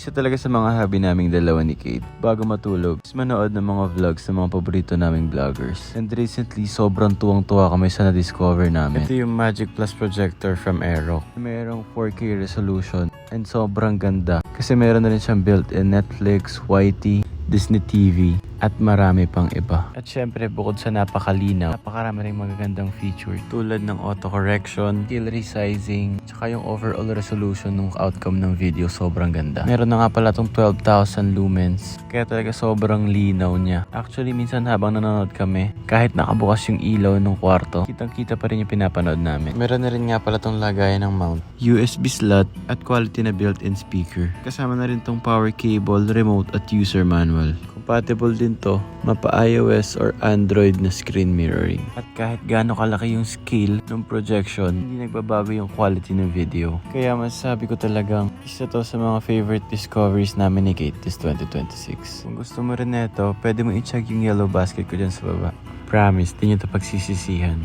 Isa talaga sa mga hobby naming dalawa ni Kate. Bago matulog, is manood ng mga vlogs ng mga paborito naming vloggers. And recently, sobrang tuwang-tuwa kami sa na-discover namin. Ito yung Magic Plus projector from Aerox. Mayroong 4K resolution and sobrang ganda. Kasi meron na rin siyang built-in Netflix, YT, Disney TV, at marami pang iba. At syempre, bukod sa napakalinaw, napakarami rin magagandang feature tulad ng auto-correction, skill resizing, tsaka yung overall resolution ng outcome ng video sobrang ganda. Meron na nga pala itong 12,000 lumens, kaya talaga sobrang linaw niya. Actually, minsan habang nanonood kami, kahit nakabukas yung ilaw ng kwarto, kitang-kita pa rin yung pinapanood namin. Meron na rin nga pala itong lagayan ng mount, USB slot, at quality na built-in speaker. Kasama na rin itong power cable, remote, at user manual. Compatible din to mapa-iOS or Android na screen mirroring. At kahit gaano kalaki yung scale ng projection, hindi nagbabago yung quality ng video. Kaya masasabi ko talagang isa to sa mga favorite discoveries namin ni Kate this 2026. Kung gusto mo rin neto, pwede mo i-check yung yellow basket ko dyan sa baba. Promise, di nyo to pagsisisihan.